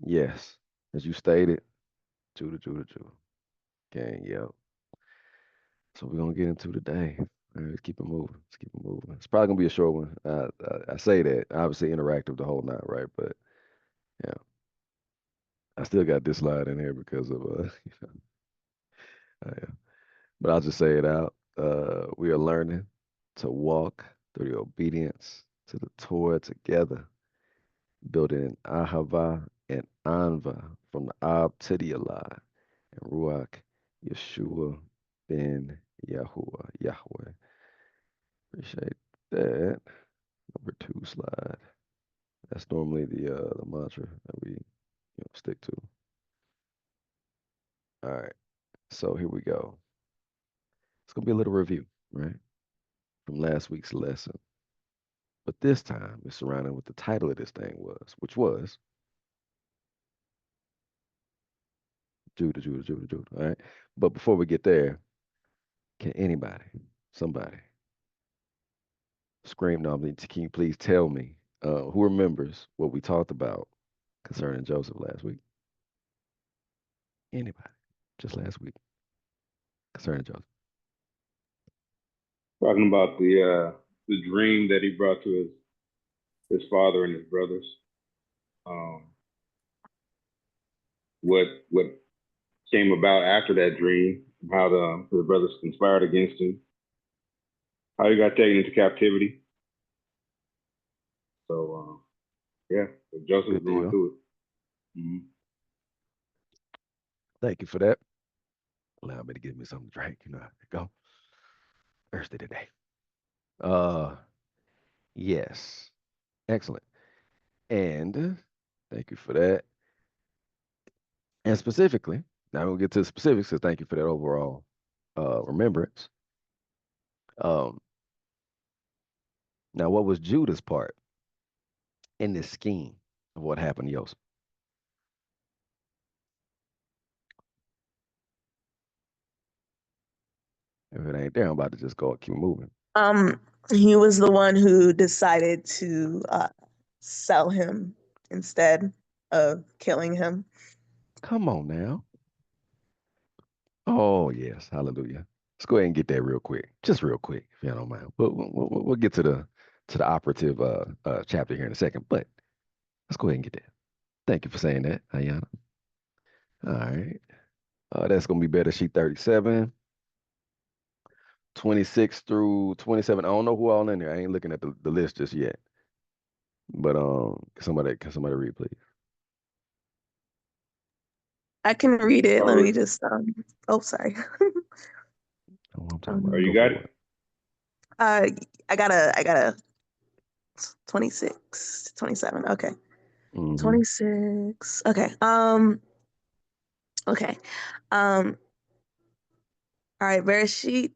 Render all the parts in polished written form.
Yes, as you stated, Judah, Judah, Judah. Gang, yep. So we're gonna get into today. All right, let's keep it moving. Let's keep it moving. It's probably gonna be a short one. I say that obviously interactive the whole night, right? But yeah, I still got this slide in here because of yeah. But I'll just say it out. We are learning to walk through the obedience to the Torah together, building Ahava and Anva from the Ab to the Alai and Ruach Yeshua ben Yahuwah Yahweh. Appreciate that. Number 2 slide. That's normally the mantra that we stick to. All right. So here we go. It's gonna be a little review, right? From last week's lesson. But this time it's surrounding what the title of this thing was, which was Judah, Judah, Judah, Judah. All right. But before we get there, can anybody, somebody, scream no, can you please tell me who remembers what we talked about concerning Joseph last week? Anybody? Just last week concerning Joseph. Talking about the dream that he brought to his father and his brothers. Um, what came about after that dream, how the brothers conspired against him, how he got taken into captivity. So yeah, so Joseph was Good going deal. through it. Mm-hmm. Thank you for that. Allow me to give me something to drink. You know how to go. Thirsty today. Uh, yes. Excellent. And thank you for that. And specifically, now we'll get to the specifics. So thank you for that overall remembrance. Um, now, what was Judah's part in this scheme of what happened to Joseph? If it ain't there, I'm about to just go keep moving. Um, he was the one who decided to sell him instead of killing him. Come on now. Oh yes, hallelujah. Let's go ahead and get that real quick, just real quick, if you don't mind. We'll get to the operative chapter here in a second, but let's go ahead and get that. Thank you for saying that, Ayana. All right. That's gonna be better sheet 37, 26 through 27. I don't know who all in there. I ain't looking at the list just yet. But can somebody read, please? I can read it. Let Or me just oh sorry. Oh, I'm talking about. you Go got for it? it. I got a 26, 27. Okay. Mm-hmm. 26. Okay. Okay. All right, Bereshit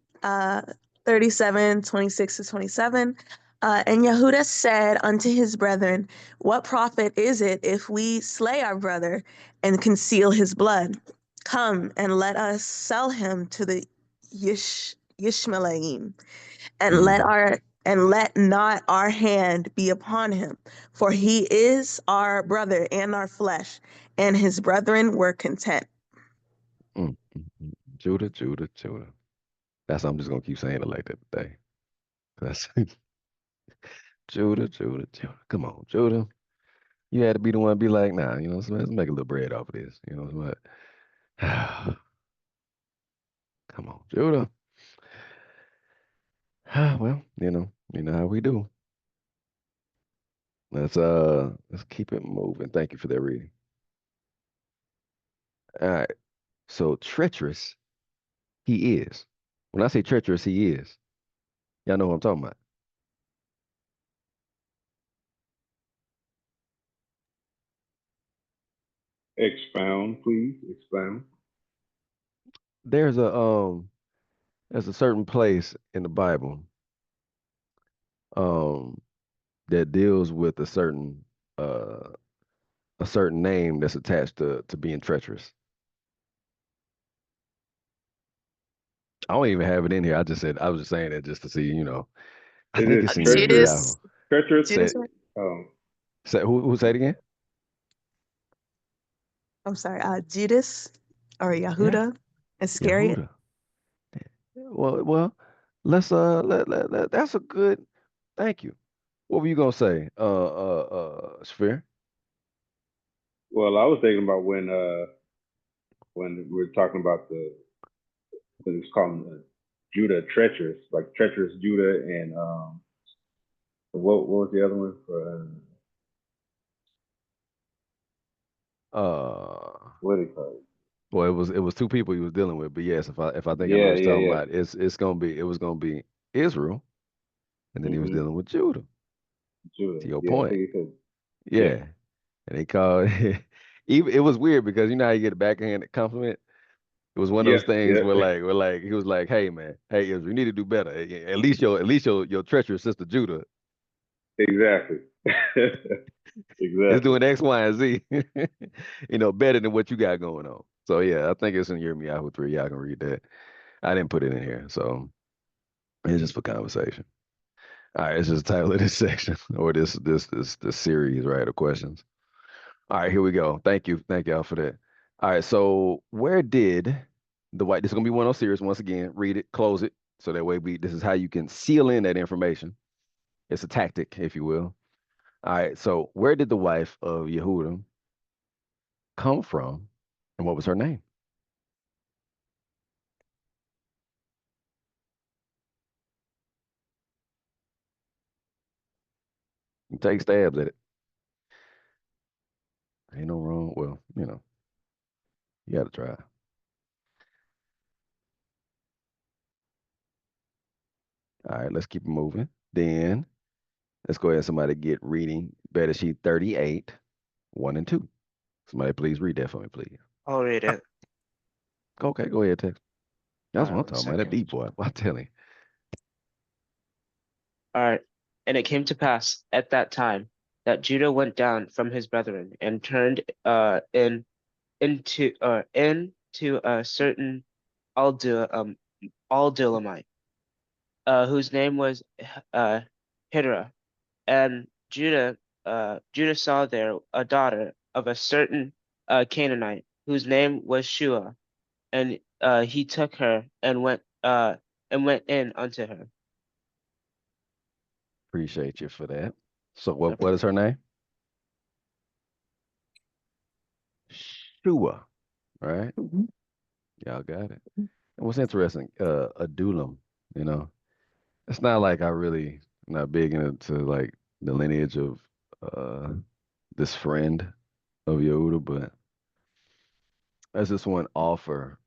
37, 26 to 27. And Yehuda said unto his brethren, what profit is it if we slay our brother and conceal his blood? Come and let us sell him to the Yishmaelim, and Mm-hmm. let not our hand be upon him, for he is our brother and our flesh. And his brethren were content. Mm-hmm. Judah, Judah, Judah. I'm just gonna keep saying it like that today. That's Judah, Judah, Judah. Come on, Judah. You had to be the one to be like, nah, so let's make a little bread off of this. You know what? Come on, Judah. Well, you know how we do. Let's keep it moving. Thank you for that reading. All right. So treacherous he is. When I say treacherous he is, y'all know what I'm talking about. Expound, please. Expound. There's a certain place in the Bible um that deals with uh a certain name that's attached to being treacherous. I don't even have it in here. I was just saying that just to see, I Is think it it's in treacherous? Yirmiyahu. Judas, Treacherous? Say Judas, Oh, who said it again? I'm sorry, Judas or Yeah, Yehuda Iscariot. Yehuda. Well, let's that's a good. Thank you. What were you gonna say? Sphere. Well, I was thinking about when we were talking about it's called Judah treacherous, like treacherous Judah, and what was the other one for Uh, what do you call it? well, it was two people he was dealing with, but yes, if I think I know Yeah, what you're yeah, talking yeah. about, it was gonna be Israel, and then he was Mm-hmm. dealing with Judah. Judah. To your Yeah, I point, think he said. Yeah, yeah, and they called. Even it was weird because you know how you get a backhanded compliment. It was one of yeah, those things yeah. where he was like, "Hey man, hey Israel, you need to do better. At least your treacherous sister Judah Exactly. is Exactly. doing X, Y, and Z, better than what you got going on." So yeah, I think it's in Yirmiyahu 3. Y'all can read that. I didn't put it in here, so it's just for conversation. All right, it's just the title of this section or this series, right, of questions. All right, here we go. Thank y'all for that. All right, so where did the white? This is gonna be one of those series. Once again, read it, close it, so that way this is how you can seal in that information. It's a tactic, if you will. All right, so where did the wife of Yehuda come from, and what was her name? You take stabs at it. Ain't no wrong. Well, you got to try. All right, let's keep it moving. Then let's go ahead and somebody get reading better sheet 38, 1 and 2. Somebody please read that for me, please. I'll read it. Okay, go ahead, Tex. All That's right, what I'm one talking about. That second. deep boy. What I tell him. All right. And it came to pass at that time that Judah went down from his brethren and turned into a certain Aldulamite, whose name was Hidra. And Judah saw there a daughter of a certain Canaanite, whose name was Shua, and he took her and went in unto her. Appreciate you for that. So No what is problem. her name? Shua, right? Mhm. Y'all got it. And what's interesting, Adulam, you know, it's not like I really not big into like the lineage of uh this friend of Yehuda, but there's this one author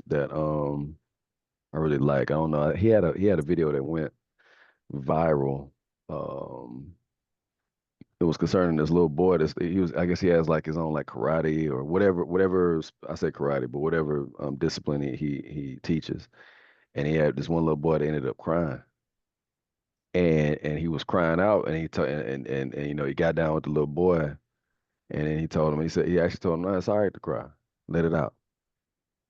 that I really like. I don't know. He had a video that went viral. Um it was concerning this little boy. He was, I guess he has like his own like karate or whatever I say karate, but whatever discipline he teaches. And he had this one little boy that ended up crying, and he was crying out, and he told and he got down with the little boy, and then he actually told him, no, it's all right to cry, let it out.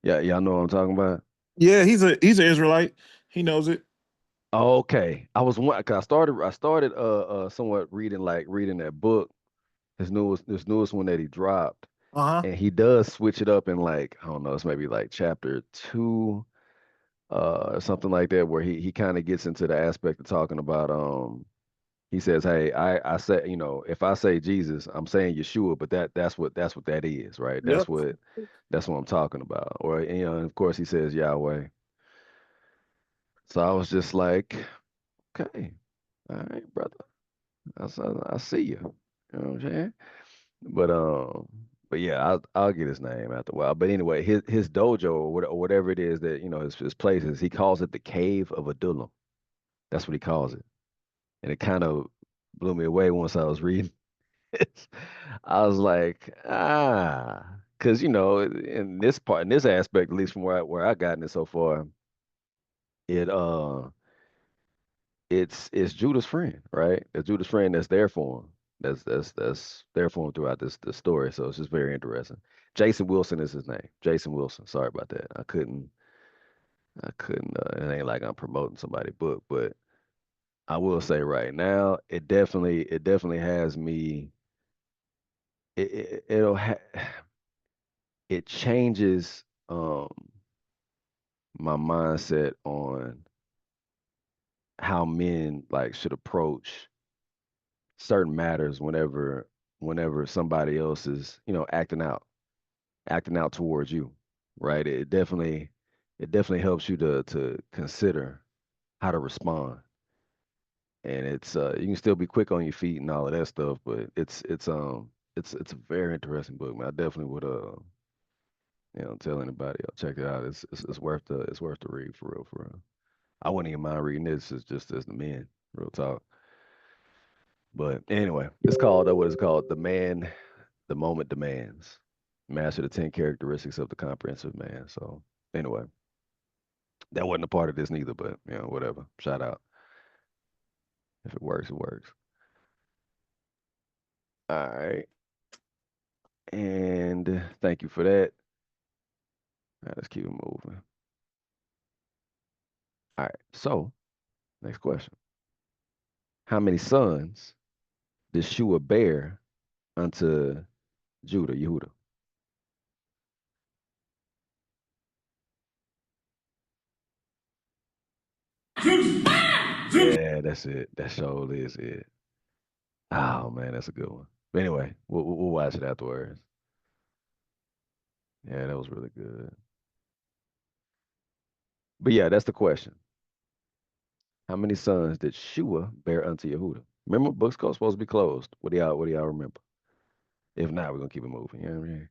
Yeah, y'all know what I'm talking about. Yeah, he's an Israelite. He knows it. Okay, I was one because I started somewhat reading that book, his newest one that he dropped. Uh-huh. And he does switch it up in like, I don't know, it's maybe like chapter 2, something like that, where he kind of gets into the aspect of talking about he says, hey, I say, if I say Jesus, I'm saying Yeshua, but that's what that is, right? Yep. That's what I'm talking about. Or and of course he says Yahweh. So I was just like, okay, all right, brother. I see you. You know what I'm saying? But but yeah, I'll get his name after a while. But anyway, his dojo or whatever it is that his places, he calls it the Cave of Adullam. That's what he calls it, and it kind of blew me away once I was reading it. I was like, because in this aspect, at least from where I gotten it so far, it it's Judah's friend, right? It's Judah's friend that's there for him. That's there for him throughout this story. So it's just very interesting. Jason Wilson is his name. Jason Wilson. Sorry about that. I couldn't. It ain't like I'm promoting somebody's book, but I will say right now, it definitely has me. It'll. it changes my mindset on how men like should approach certain matters whenever somebody else is, acting out towards you, right? It definitely helps you to consider how to respond. And it's you can still be quick on your feet and all of that stuff, but it's a very interesting book, man. I definitely would tell anybody, check it out. It's worth the read for real, for real. I wouldn't even mind reading this as just as the men, real talk. But anyway, it's called what is called The Man the Moment Demands. Master the 10 characteristics of the comprehensive man. So anyway, that wasn't a part of this neither, but whatever. Shout out. If it works, it works. All right. And thank you for that. All right, let's keep it moving. All right. So next question. How many sons did Shua bear unto Judah, Yehuda? Yeah, that's it. That sure is it. Oh man, that's a good one. But anyway, we'll watch it afterwards. Yeah, that was really good. But yeah, that's the question. How many sons did Shua bear unto Yehuda? Remember, books supposed to be closed. What do y'all remember? If not, we're gonna keep it moving. You know what I mean?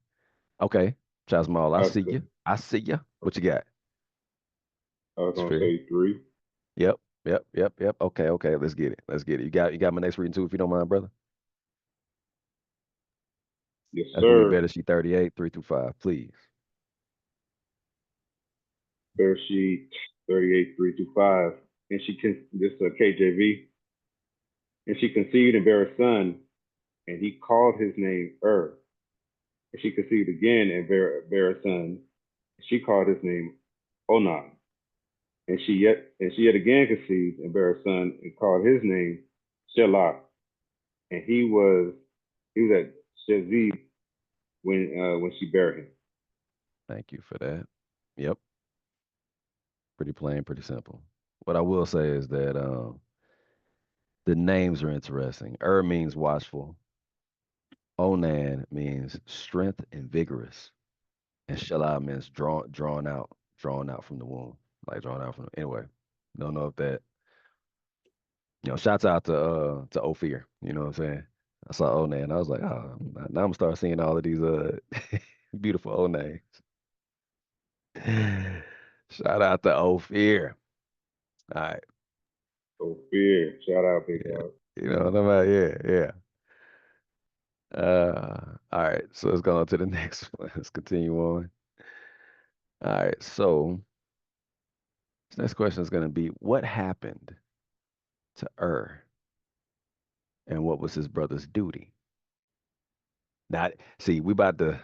Okay. Chasmal, I I was, see you. I see you. What you got? I was It's gonna fair. say 3. Yep. Yep. Yep. Yep. Okay. Okay. Let's get it. Let's get it. You got my next reading too, if you don't mind, brother. Yes, That's gonna be sir. better. She 38, 3-5, please. Bereshit 38, 3-5. And this is a KJV. And she conceived and bare a son, and he called his name And she conceived again and bare a son. And she called his name Onan. And she yet again conceived and bare a son and called his name Shelah. And he was at Shezib when she bare him. Thank you for that. Yep. Pretty plain, pretty simple. What I will say is that the names are interesting. Means watchful. Onan means strength and vigorous. And Shelah means drawn out from the womb, like drawn out from. Anyway, don't know if that. Shouts out to Ophir. You know what I'm saying? I saw Onan. I was like, oh, now I'm gonna start seeing all of these beautiful Onans. Shout out to Ophir. All right, So fear. Shout out, big yeah, dog. you know what I'm about? Yeah, yeah. All right, so let's go on to the next one. Let's continue on. All right, so this next question is going to be, what happened to and what was his brother's duty? Now, see, we about to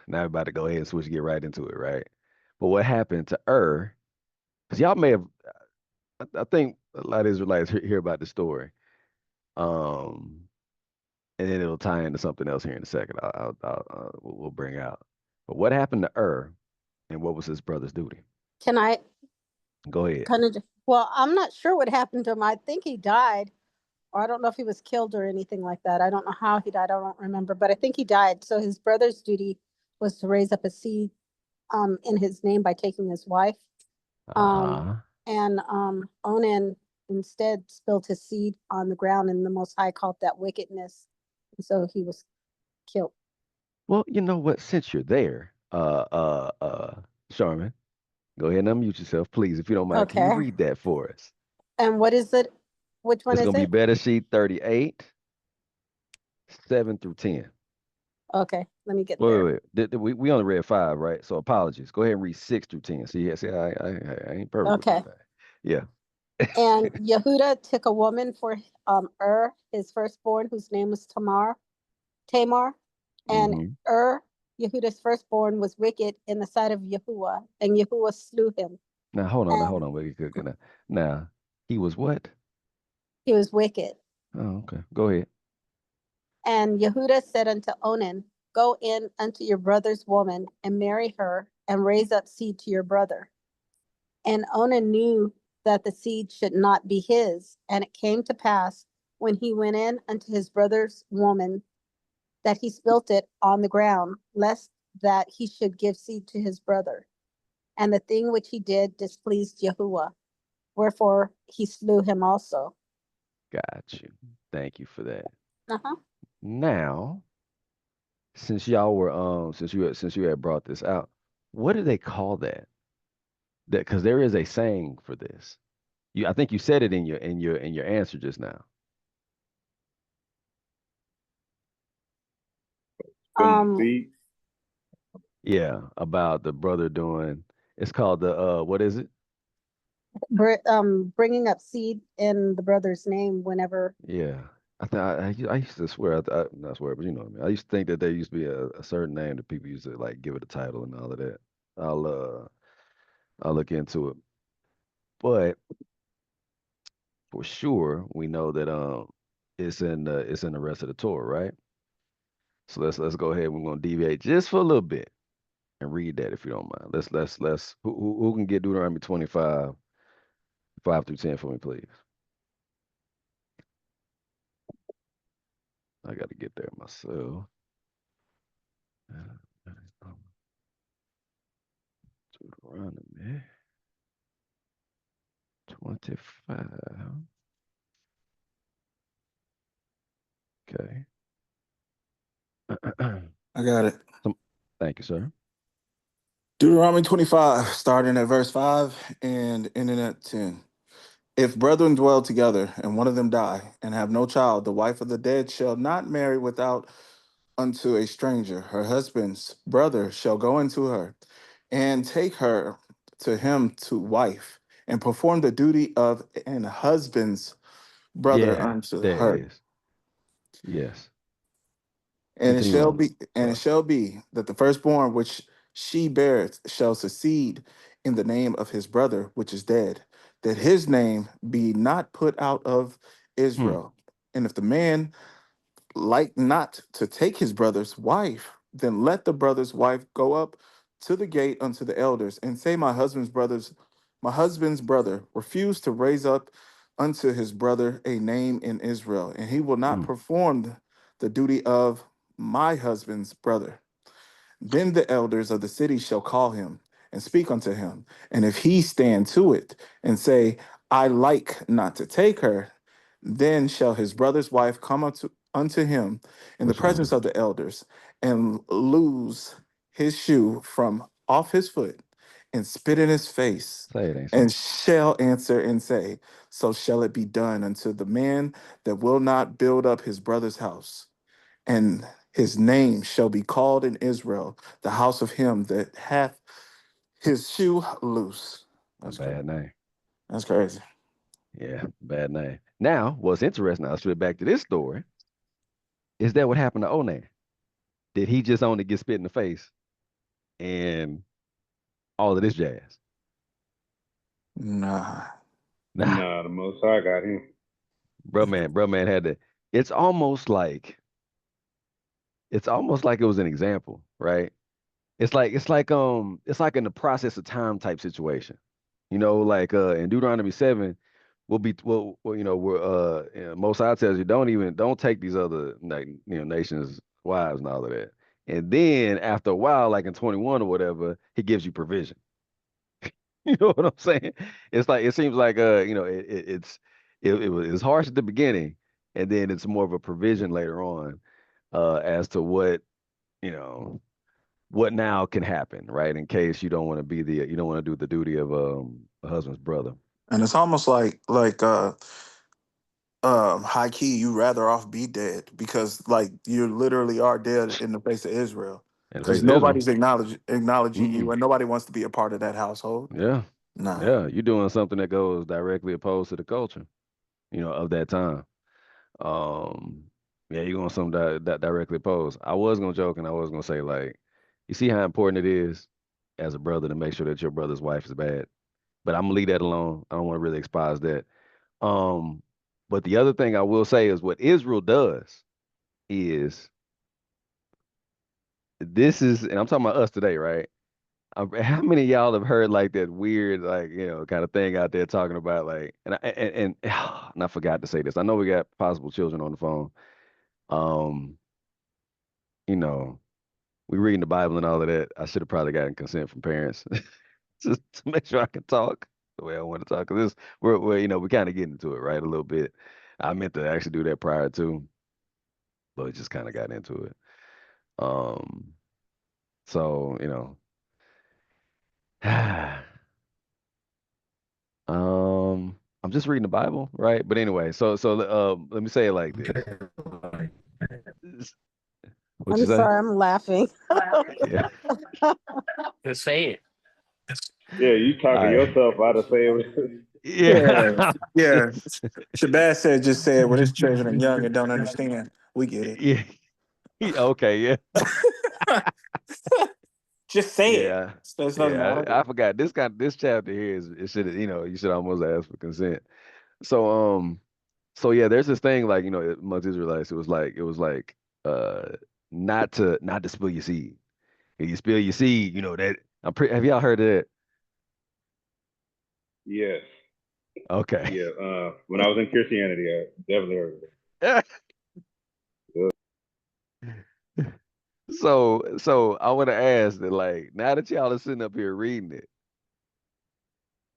go ahead and switch, get right into it, right? But what happened to because y'all may have, I think a lot of Israelites hear about the story, um, and then it'll tie into something else here in a second. We'll bring out. But what happened to and what was his brother's duty? Can I Go ahead. kind of? Well, I'm not sure what happened to him. I think he died, or I don't know if he was killed or anything like that. I don't know how he died. I don't remember, but I think he died. So his brother's duty was to raise up a seed in his name by taking his wife. Uh-huh. And Onan instead spilled his seed on the ground, and the Most High called that wickedness. And so he was killed. Well, you know what? Since you're there, Sharman, go ahead and unmute yourself, please, if you don't mind. Can you Okay. read that for us? And what is it? Which one It's is gonna be it? Better Sheet 38, 7-10. Okay, let me get Wait, there. wait, wait. We only read 5, right? So apologies. Go ahead and read 6-10. See, I ain't perfect with this Okay. thing. Yeah. And Yehuda took a woman for his firstborn, whose name was Tamar. And Mm-hmm. Yehuda's firstborn, was wicked in the sight of Yahuwah, and Yahuwah slew him. Now hold on. And Wait, good. Now, he was what? he was wicked. Oh, okay. Go ahead. And Yehuda said unto Onan, go in unto your brother's woman and marry her and raise up seed to your brother. And Onan knew that the seed should not be his. And it came to pass when he went in unto his brother's woman that he spilt it on the ground, lest that he should give seed to his brother. And the thing which he did displeased Yahuwah. Wherefore he slew him also. Got you. Thank you for that. Uh-huh. Now, since y'all were since you had brought this out, what do they call that? That because there is a saying for this. I think you said it in your answer just now. Seed. Yeah, about the brother doing. It's called the what is it? Bringing up seed in the brother's name whenever. Yeah, I used to swear, not swear, but you know what I mean. I used to think that there used to be a certain name that people used to like give it a title and all of that. I'll look into it, but for sure we know that it's in the rest of the Torah, right? So let's go ahead. We're gonna deviate just for a little bit and read that if you don't mind. Let's who can get Deuteronomy 25, 5 through 10 for me, please. I got to get there myself. Deuteronomy 25. Okay. I got it. Thank you, sir. Deuteronomy 25, starting at verse 5 and ending at 10. If brethren dwell together, and one of them die, and have no child, the wife of the dead shall not marry without unto a stranger. Her husband's brother shall go into her, and take her to him to wife, and perform the duty of an husband's brother Yeah, unto there it her. is. Yes. And it Continue shall on. be, and it shall be that the firstborn which she beareth shall succeed in the name of his brother which is dead, that his name be not put out of Hmm. Israel. And if the man like not to take his brother's wife, then let the brother's wife go up to the gate unto the elders and say, my husband's brother refused to raise up unto his brother a name in Israel, and he will not Hmm. perform the duty of my husband's brother. Then the elders of the city shall call him and speak unto him. And if he stand to it and say, I like not to take her, then shall his brother's wife come unto him in the What you gonna presence do? of the elders and lose his shoe from off his foot and spit in his face, Say it ain't and so. shall answer and say, so shall it be done unto the man that will not build up his brother's house. And his name shall be called in Israel, the house of him that hath his shoe loose. A That's crazy. bad name. That's crazy. Yeah, bad name. Now, what's interesting, I'll straight back to this story. Is that what happened to Onan? Did he just only get spit in the face and all of this jazz? Nah. Nah, Nah, the Most High got him. bro man had to. It's almost like it was an example, right? It's like in the process of time type situation. You know, like in Deuteronomy 7, you know, Most High tells you don't take these other like nations wives and all of that. And then after a while, like in 21 or whatever, he gives you provision. You know what I'm saying? It's like it seems like it's harsh at the beginning, and then it's more of a provision later on as to you know what now can happen, right? In case you don't want to you don't want to do the duty of a husband's brother. And it's almost like high key, you rather off be dead because like you literally are dead in the face of Israel. In the face Because of Israel. nobody's acknowledging you Mm-mm. and nobody wants to be a part of that household. Yeah. Nah. Yeah. You're doing something that goes directly opposed to the culture, of that time. Um, yeah, you're going something that directly opposed. I was gonna joke and I was gonna say, like, you see how important it is as a brother to make sure that your brother's wife is bad. But I'm gonna leave that alone. I don't want to really expose that. Um, but the other thing I will say is what Israel does is this is, and I'm talking about us today, right? How many of y'all have heard like that weird, like, kind of thing out there talking about like, and I forgot to say this. I know we got possible children on the phone. Um, you know, we reading the Bible and all of that. I should have probably gotten consent from parents just to make sure I can talk the way I want to talk. Cause we kind of getting into it, right? A little bit. I meant to actually do that prior to, but just kind of got into it. Um, so, I'm just reading the Bible, right? But anyway, let me say it like this. What I'm you say? sorry, I'm laughing. Yeah. Just say it. Yeah, you All talking right. yourself out of saying. Yeah. Yeah, yeah. Shabazz said, just say it when his children are young and don't understand. We get it. Yeah. Okay, yeah. Just say it. Yeah. There's nothing Yeah. wrong. I forgot this chapter here is it should you should almost ask for consent. So yeah, there's this thing like, amongst Israelites, it was like uh not to spill your seed. If you spill your seed, that have y'all heard of that? Yes. Okay. Yeah. When I was in Christianity, I definitely heard of it. So I want to ask that, like, now that y'all are sitting up here reading it,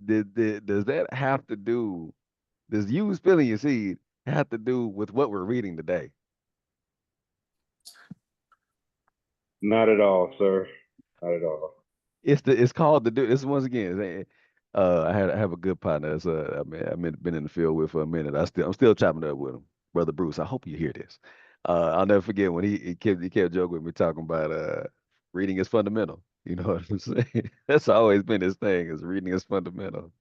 does that have to do, does you spilling your seed have to do with what we're reading today? Not at all, sir. Not at all. It's called the do. This once again, I have a good partner. That's I've been in the field with for a minute. I'm still chopping it up with him, brother Bruce. I hope you hear this. I'll never forget when he kept joking with me talking about reading is fundamental. You know what I'm saying? That's always been his thing. Is reading is fundamental.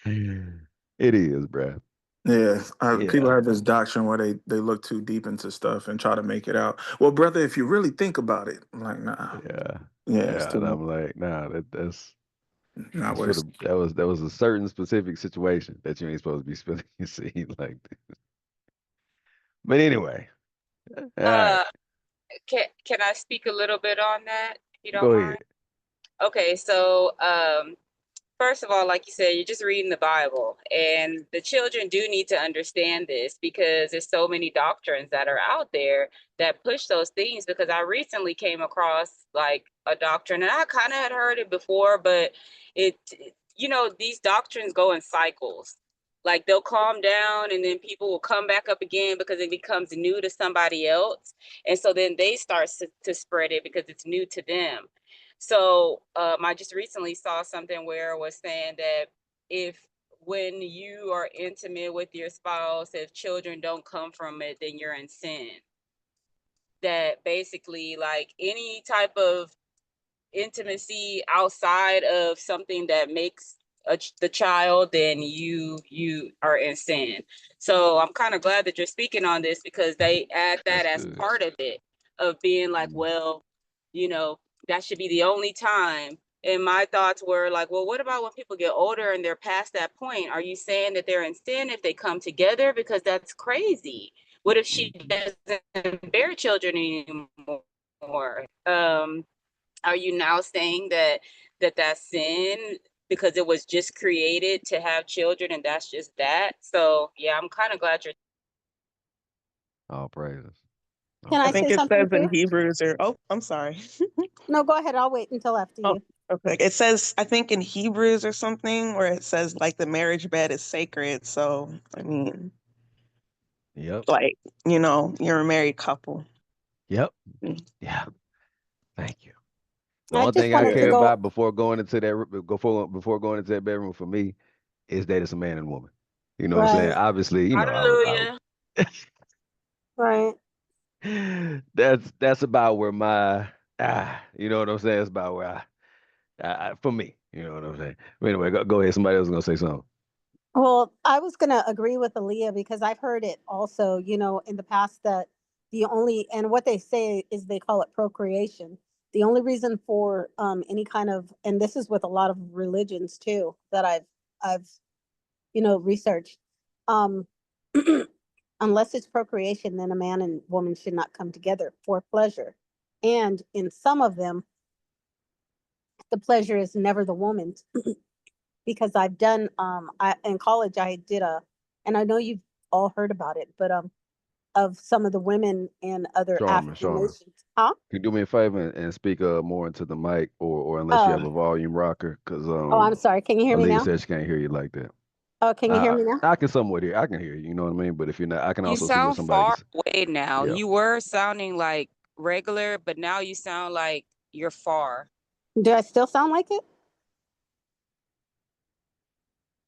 It is, bruh. Yeah, people Yeah, have this doctrine where they look too deep into stuff and try to make it out. Well, brother, if you really think about it, I'm like, nah, yeah, yeah, it's yeah. And too I'm like, nah, that's not that's what for it's. the that was a certain specific situation that you ain't supposed to be spilling your seed like that. But anyway, all right, Uh, can I speak a little bit on that, if you don't go ahead. mind? Okay, so first of all, like you said, you're just reading the Bible, and the children do need to understand this because there's so many doctrines that are out there that push those things. Because I recently came across like a doctrine, and I kind of had heard it before, but these doctrines go in cycles. Like they'll calm down, and then people will come back up again because it becomes new to somebody else, and so then they start to spread it because it's new to them. So I just recently saw something where it was saying that if when you are intimate with your spouse, if children don't come from it, then you're in sin. That basically, like any type of intimacy outside of something that makes the child, then you are in sin. So I'm kind of glad that you're speaking on this because they add that That's as good. part of it, of being like, Mm. well, you know, that should be the only time. And my thoughts were like, well, what about when people get older and they're past that point? Are you saying that they're in sin if they come together? Because that's crazy. What if she Mhm. doesn't bear children anymore? Are you now saying that's sin because it was just created to have children and that's just that? So yeah, I'm kind of glad you're. All praises. All Can I I think say it praises. something says too? in Hebrews, or oh, I'm sorry. No, go ahead. I'll wait until after Oh, you. okay. It says, I think in Hebrews or something, where it says like the marriage bed is sacred. So, I mean, Yep. like, you're a married couple. Yep. Mm. Yeah. Thank you. The I only just thing I wanted to care Yeah. go. about before going into before going into that bedroom for me is that it's a man and woman. You know what I'm saying? Right, Obviously, Hallelujah. right. that's about where my you know what I'm saying? It's about where for me, you know what I'm saying? But anyway, go ahead. Somebody else is gonna say something. Well, I was going to agree with Aaliyah because I've heard it also, in the past that and what they say is they call it procreation. The only reason for any kind of, and this is with a lot of religions too that I've researched, um, unless it's procreation, then a man and woman should not come together for pleasure. And in some of them, the pleasure is never the woman's. Because I've done, in college, I did and I know you've all heard about it, but of some of the women in other Charmin, African Charmin. nations. Huh? Can you do me a favor and speak more into the mic, or unless you have Uh, a volume rocker, because oh, I'm sorry. Can you hear me Aaliyah now? says she can't hear you like that. Oh, can you hear me now? I can somewhat hear. I can hear you. You know what I mean? But if you're not, I can You also see what sound somebody far can. away now. Yeah. You were sounding like regular, but now you sound like you're far. Do I still sound like it?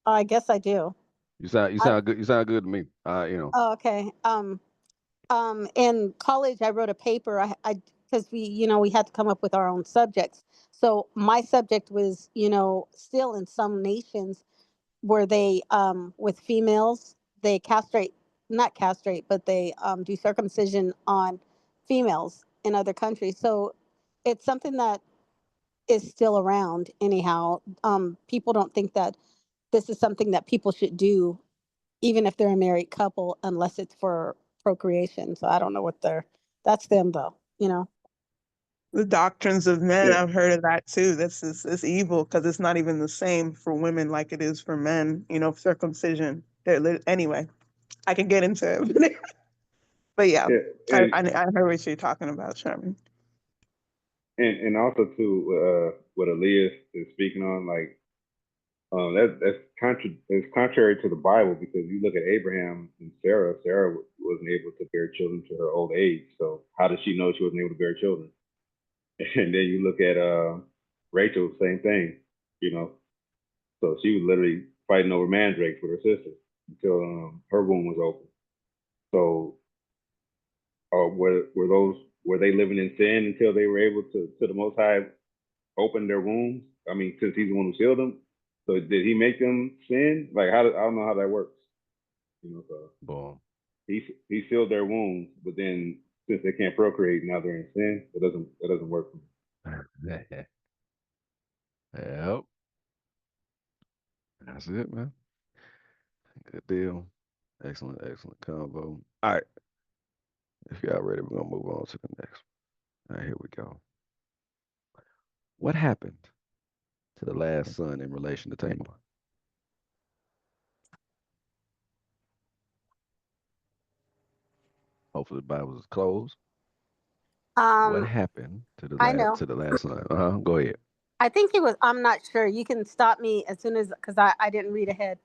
Oh, I guess I do. You I, sound good. You sound good to me. You know. oh, okay. In college, I wrote a paper. Because we had to come up with our own subjects. So my subject was, still in some nations where they, with females, they castrate, not castrate, but they do circumcision on females in other countries. So it's something that is still around anyhow. People don't think that this is something that people should do, even if they're a married couple, unless it's for procreation. So I don't know that's them though. The doctrines of men, Yeah, I've heard of that too. This is it's evil because it's not even the same for women like it is for men. Circumcision. Anyway, I can get into it, but yeah, yeah, I heard what you're talking about, Sherman. and also too, what Aaliyah is speaking on, like it's contrary to the Bible, because you look at Abraham and Sarah. Sarah wasn't able to bear children to her old age. So how did she know she wasn't able to bear children? And then you look at Rachel, same thing. You know, so she was literally fighting over mandrakes with her sister until her womb was open. So, were they living in sin until they were able to the Most High open their wombs? I mean, since He's the one who sealed them. So did He make them sin? Like, I don't know how that works. So Boom. He sealed their wombs, but then since they can't procreate, now they're in sin. That doesn't work for me. Yep. That's it, man. Good deal. Excellent, excellent combo. All right. If y'all ready, we're gonna move on to the next one. All right, here we go. What happened to the last son in relation to Tamar? Hopefully the Bible is closed. What Um, happened I know. to the last son? Go ahead. I think he was. I'm not sure. You can stop me as soon as because I didn't read ahead.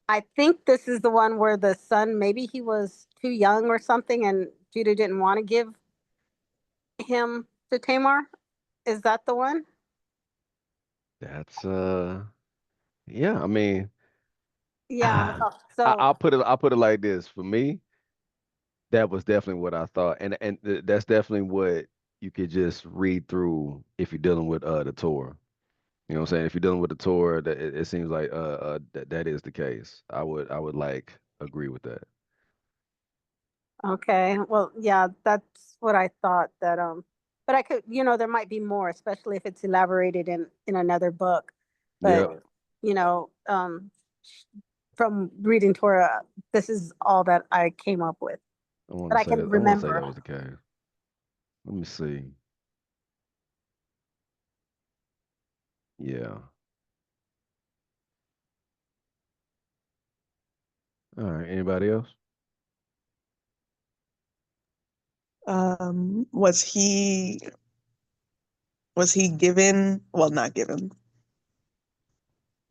I think this is the one where the son, maybe he was too young or something, and Judah didn't want to give him to Tamar. Is that the one? That's yeah, I mean, Yeah. So I'll put it like this. For me, that was definitely what I thought. That's definitely what you could just read through if you're dealing with the Torah. You know what I'm saying? If you're dealing with the Torah, that it seems like that is the case. I would like agree with that. okay. Well, yeah, that's what I thought. But I could, there might be more, especially if it's elaborated in another book. But Yep. you know, from reading Torah, this is all that I came up with that I can I want to say remember. that was the case. Let me see. Yeah. All right. Anybody else? Was he given? Well, not given.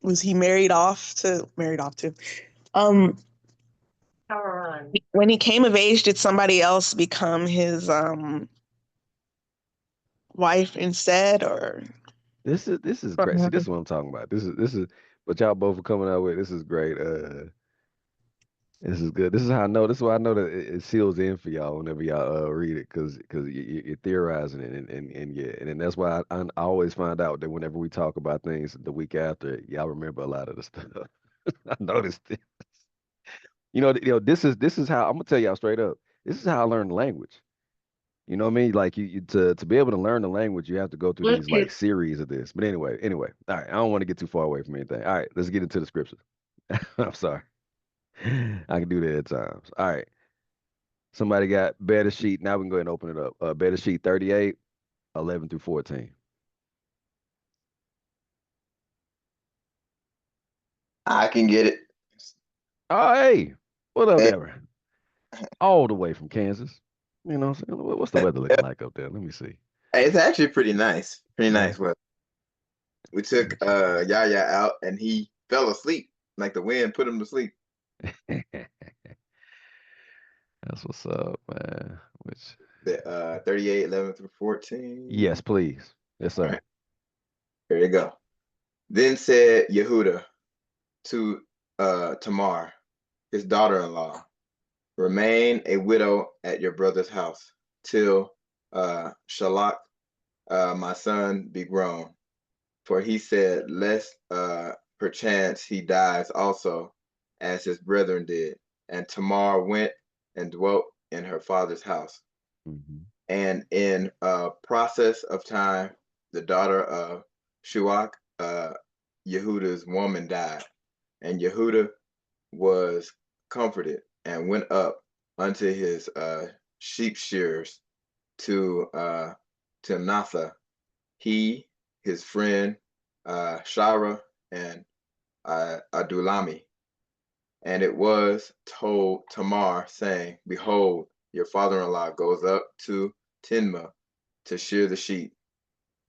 Was he married off to? When he came of age, did somebody else become his wife instead, or? This is great. See, this is what I'm talking about. This is what y'all both are coming out with. This is great. This is good. This is how I know. This is why I know that it seals in for y'all whenever y'all read it, because you're theorizing it, and yeah, and that's why I always find out that whenever we talk about things the week after, y'all remember a lot of the stuff. I noticed it. This is how I'm gonna tell y'all straight up. This is how I learned the language. You know what I mean? Like you to be able to learn the language, you have to go through these like series of this. But anyway, all right. I don't want to get too far away from anything. All right, let's get into the scriptures. I'm sorry. I can do that at times. All right. Somebody got better sheet. Now we can go ahead and open it up. Better sheet 38. 11 through 14. I can get it. Oh, hey, what up, Eh, Gabber? All the way from Kansas. You know, what I'm saying? What's the weather looking like up there? Let me see. It's actually pretty nice. Pretty Yeah. nice weather. We Let took me see. Yaya out and he fell asleep. Like the wind put him to sleep. That's what's up, man. Which, The 38, 11 through 14. yes, please. Yes, All sir. right, here you go. Then said Yehuda to Tamar, his daughter-in-law, remain a widow at your brother's house till Shalach, my son, be grown. For he said, lest perchance he dies also, as his brethren did. And Tamar went and dwelt in her father's house. Hmm. And in process of time, the daughter of Shuach, Yehuda's woman, died. And Yehuda was comforted and went up unto his sheep shearers to Timnatha, he, his friend Shara, and Adulami. And it was told Tamar, saying, behold, your father-in-law goes up to Tinma to shear the sheep.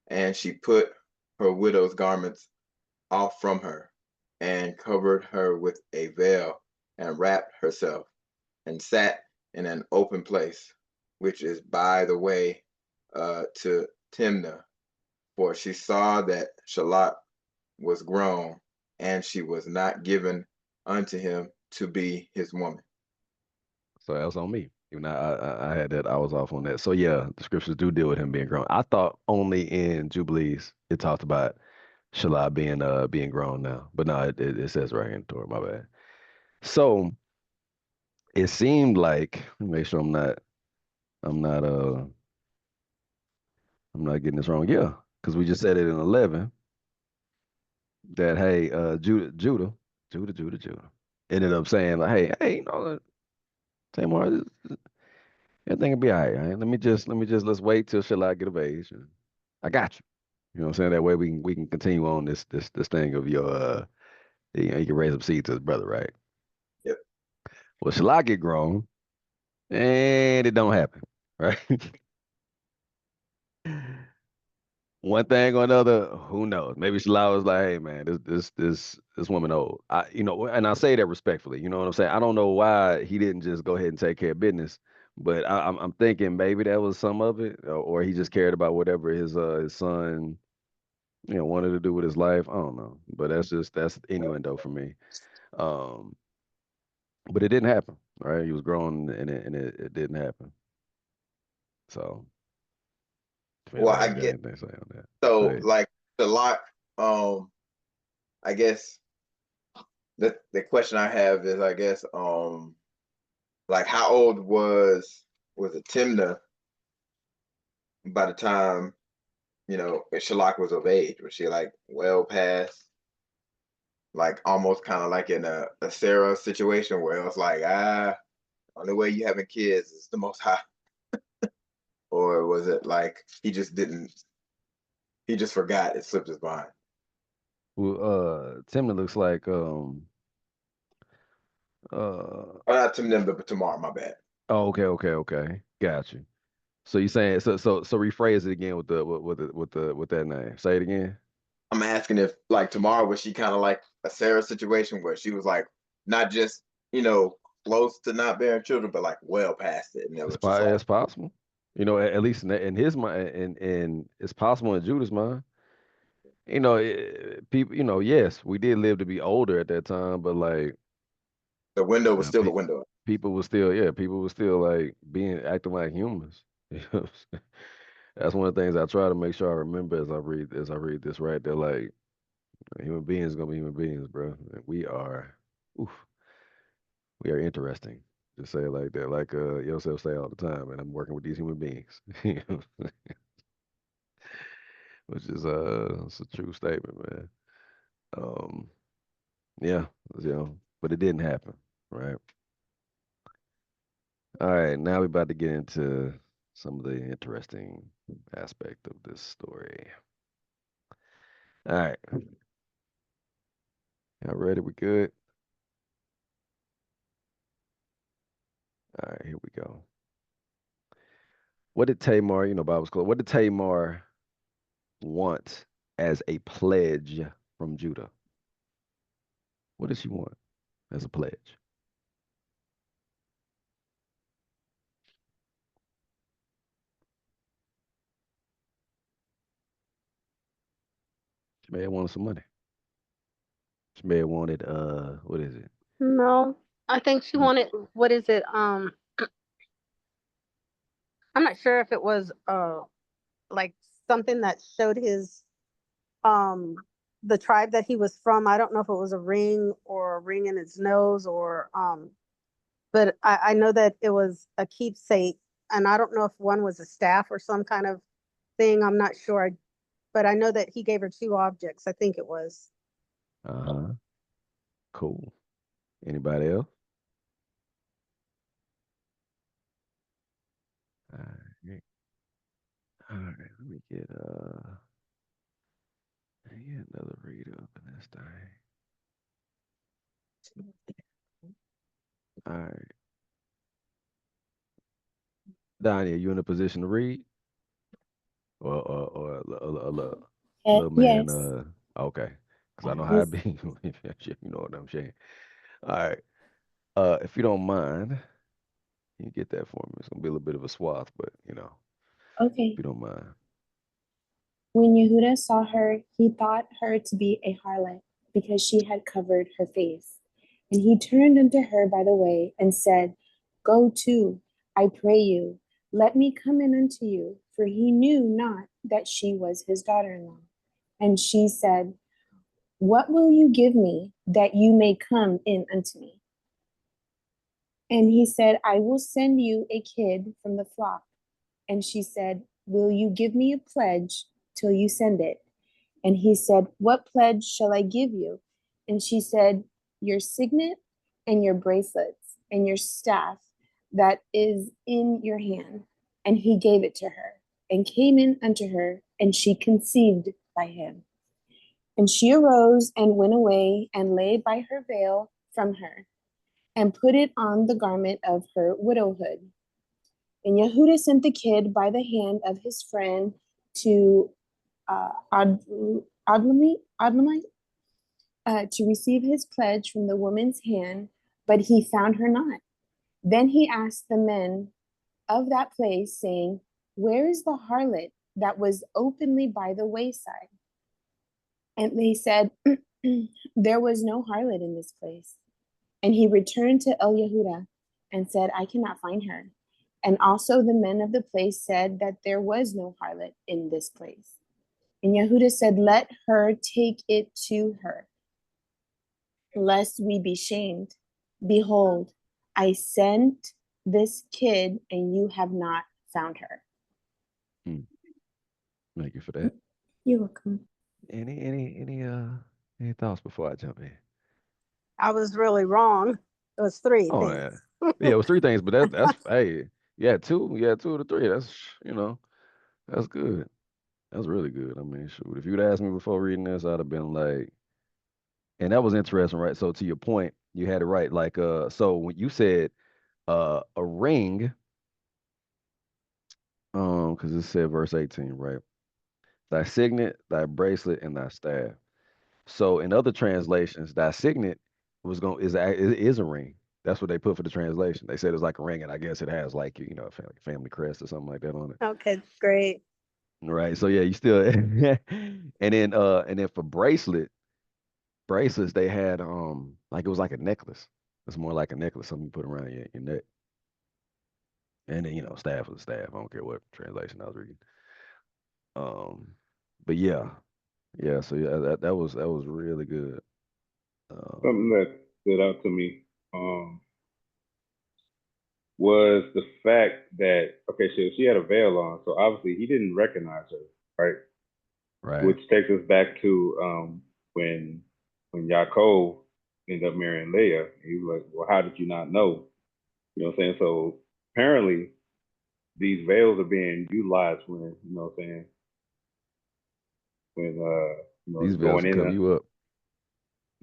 And she put her widow's garments off from her, and covered her with a veil, and wrapped herself, and sat in an open place, which is by the way to Timnah, for she saw that Shalach was grown, and she was not given unto him to be his woman. So that was on me. Even I had that. I was off on that. So yeah, the scriptures do deal with him being grown. I thought only in Jubilees it talked about Shalai being grown now, but no, it says right here in Torah. My bad. So it seemed like, let me make sure I'm not I'm not getting this wrong. Yeah, because we just said it in 11 that hey, Judah ended up saying like, hey, you know, Tamar, everything will be all right. Let me just let's wait till Shalai get of age. And I got you. You know what I'm saying? That way we can continue on this thing of your you can raise up seed to his brother, right? Yep. Well, Shalai get grown and it don't happen, right? One thing or another, who knows? Maybe Shalai was like, "Hey, man, this woman old." And I say that respectfully. You know what I'm saying? I don't know why he didn't just go ahead and take care of business, but I'm thinking maybe that was some of it, or he just cared about whatever his son wanted to do with his life. I don't know, but that's innuendo for me. Um, but it didn't happen, right? He was grown, and it didn't happen. So if Well, anybody I else got get anything to say on that, go so ahead. like Shalach, I guess the question I have is, I guess, like how old was it Timnah by the time, Shalak was of age? Was she like well past, like almost kind of like in a Sarah situation where it was like, only way you having kids is the Most High? Or was it like he just forgot, it slipped his mind? Well, Timna looks like Or not Timnah, but tomorrow, my bad. oh, okay, got you. So you saying so rephrase it again with the with that name. Say it again. I'm asking if like tomorrow was she kind of like a Sarah situation where she was like not just, you know, close to not bearing children, but like well past it. And it was just like, It's possible. At least in his mind, and it's possible in Judah's mind. People. Yes, we did live to be older at that time, but like, the window was uh, still the pe- window. people were still like acting like humans. You know what I'm saying? That's one of the things I try to make sure I remember as I read this. Right, they're like human beings gonna be human beings, bro. And oof, we are interesting. Just say it like that, like Yosef say all the time. And I'm working with these human beings, which is it's a true statement, man. Um, yeah, but it didn't happen, right? All right, now we're about to get into some of the interesting aspect of this story. All right. Y'all ready? We good? All right, here we go. What did Tamar, Bible school, what did Tamar want as a pledge from Judah? What did she want as a pledge? She may have wanted some money. She may have wanted, what is it? No, I think she wanted, what is it? I'm not sure if it was like something that showed his um the tribe that he was from. I don't know if it was a ring or a ring in his nose or but I know that it was a keepsake, and I don't know if one was a staff or some kind of thing. I'm not sure, but I know that he gave her two objects. I think it was. Uh-huh. Cool. Anybody else? All right. All right, let me get another read up in this thing. All right. Donnie, are you in a position to read? Or a little man, Yes. okay. Because I know how Yes. it be. You know what I'm saying. All right. If you don't mind, you get that for me. It's gonna be a little bit of a swath, but if Okay. you don't mind. When Yehuda saw her, he thought her to be a harlot because she had covered her face. And he turned unto her by the way and said, Go to, I pray you, let me come in unto you. For he knew not that she was his daughter in law. And she said, What will you give me that you may come in unto me? And he said, I will send you a kid from the flock. And she said, Will you give me a pledge till you send it? And he said, What pledge shall I give you? And she said, Your signet and your bracelets and your staff that is in your hand. And he gave it to her and came in unto her, and she conceived by him. And she arose and went away and laid by her veil from her and put it on the garment of her widowhood. And Yehuda sent the kid by the hand of his friend to Adlamite, to receive his pledge from the woman's hand, but he found her not. Then he asked the men of that place, saying, Where is the harlot that was openly by the wayside? And they said, There was no harlot in this place. And he returned to El Yehuda and said, I cannot find her. And also the men of the place said that there was no harlot in this place. And Yehuda said, Let her take it to her, lest we be shamed. Behold, I sent this kid, and you have not found her. Hmm. Thank you for that. You're welcome. Any thoughts before I jump in? I was really wrong. It was three Oh yeah. things. Yeah, it was three things, but that's hey, two of the three. That's good. That's really good. I mean, shoot, if you'd asked me before reading this, I'd have been like, and that was interesting, right? So to your point, you had it right. Like, so when you said a ring, because it said verse 18, right? Thy signet, thy bracelet, and thy staff. So in other translations, thy signet is a ring. That's what they put for the translation. They said it's like a ring, and I guess it has like a family crest or something like that on it. Okay, great. Right. So yeah, you still and then for bracelets they had like it was like a necklace. It's more like a necklace, something you put around your neck. And then staff was a staff. I don't care what translation I was reading. Um, but yeah. So yeah, that was really good. Something that stood out to me was the fact that okay, she had a veil on, so obviously he didn't recognize her, right? Right. Which takes us back to when Yaakov ended up marrying Leah. He was like, "Well, how did you not know?" You know what I'm saying? So apparently, these veils are being utilized when, you know what I'm saying, when These veils going will in cover there. you up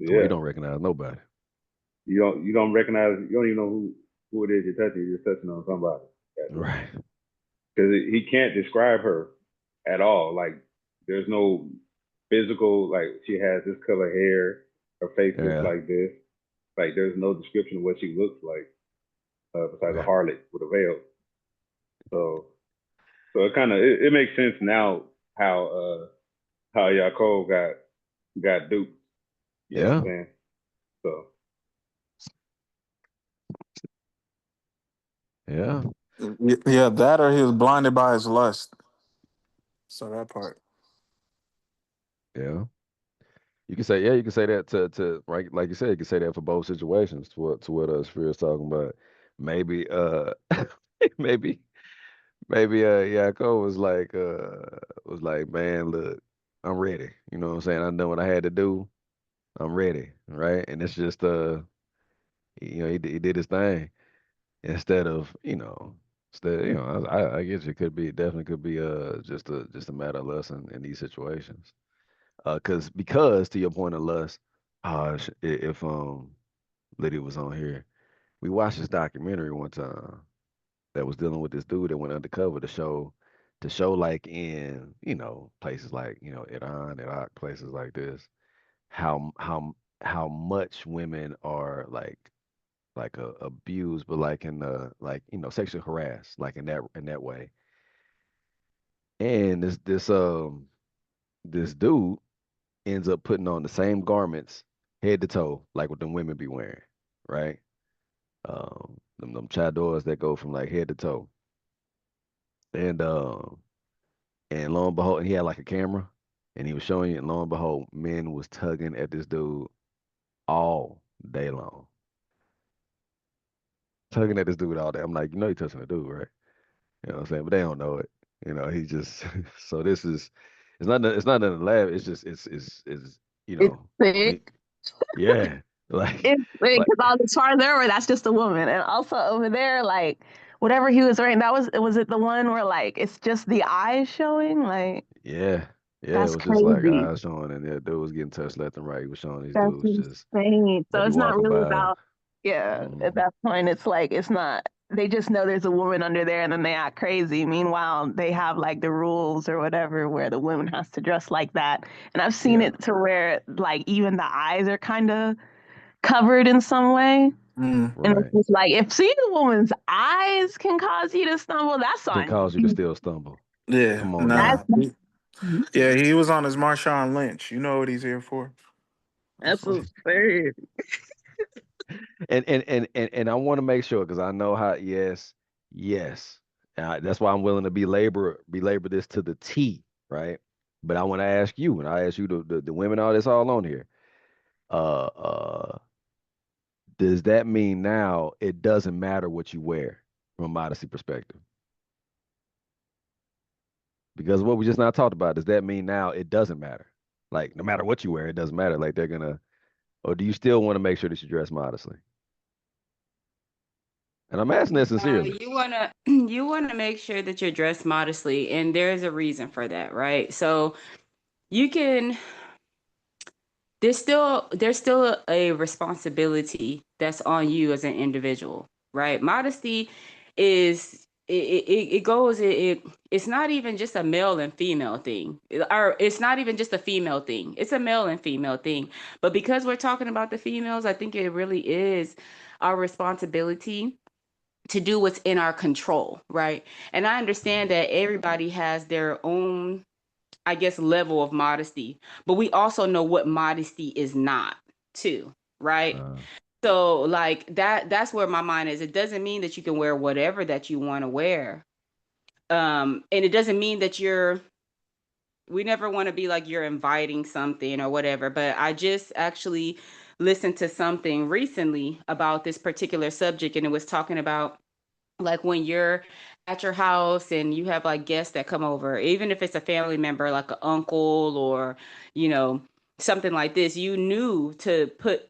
to where you Yeah. don't recognize nobody. You don't recognize, you don't even know who it is you're touching. You're just touching on somebody. Right. Because he can't describe her at all. Like, there's no physical, like, she has this color hair, her face looks Yeah. like this. Like, there's no description of what she looks like besides a Yeah. harlot with a veil. So it kind of it makes sense now how Yaakov got duped. You know what I'm Yeah. saying? So Yeah. Yeah, that or he was blinded by his lust. So that part. Yeah. You can say, yeah, you can say that to right, like you said, you can say that for both situations. To what Sphere is talking about. Maybe maybe Yaakov was like, man, look, I'm ready. You know what I'm saying? I know what I had to do. I'm ready, right? And it's just he did his thing instead of I guess it could be, definitely could be just a matter of lesson in these situations. Because to your point of lust, if Lydia was on here, we watched this documentary one time that was dealing with this dude that went undercover to show like in places like Iran, Iraq, places like this, how much women are abused, but like in the like sexually harassed, like in that way. And this dude ends up putting on the same garments head to toe like what them women be wearing, right? Them chadors that go from like head to toe. And lo and behold, and he had like a camera and he was showing it, and lo and behold, men was tugging at this dude all day long. Tugging at this dude all day. I'm like, you're touching the dude, right? You know what I'm saying? But they don't know it. He just so this is it's not in the lab, it's just it's It's when sick. yeah, like It's sick like because all as far as over, that's just a woman, and also over there, like whatever he was wearing, was it the one where like it's just the eyes showing? Like yeah, yeah, it that's was just like crazy. eyes showing, and yeah, dude was getting touched left and right. He was showing these That's dudes just insane. So that be it's not walking really by. about, yeah, at Mhm. that point, it's like, it's not, they just know there's a woman under there and then they act crazy. Meanwhile, they have like the rules or whatever where the woman has to dress like that. And I've seen Yeah, it to where like even the eyes are kind of covered in some way. Mm. And it's right. just like, if seeing a woman's eyes can cause you to stumble, that's Can on cause you to you. still stumble. Yeah, Come on That's, now. nah. Yeah, he was on his Marshawn Lynch. You know what he's here for. that's absurd. And I want to make sure because I know how. Yes, yes. That's why I'm willing to belabor this to the T, right? But I want to ask you, and I ask you the women all this all on here. Uh, uh, does that mean now it doesn't matter what you wear from a modesty perspective? Because what we just not talked about, does that mean now it doesn't matter? Like no matter what you wear, it doesn't matter. Like they're gonna, or do you still want to make sure that you dress modestly? And I'm asking that sincerely. You wanna make sure that you're dressed modestly, and there's a reason for that, right? So you can there's still a responsibility that's on you as an individual, right? Modesty is it goes it's not even just a male and female thing, or it's not even just a female thing, it's a male and female thing. But because we're talking about the females, I think it really is our responsibility to do what's in our control, right? And I understand that everybody has their own, I guess, level of modesty, but we also know what modesty is not, too, right? Uh, So like that's where my mind is. It doesn't mean that you can wear whatever that you want to wear. And it doesn't mean that we never want to be like you're inviting something or whatever, but I just actually listened to something recently about this particular subject, and it was talking about like when you're at your house and you have like guests that come over, even if it's a family member like an uncle or you know something like this, you knew to put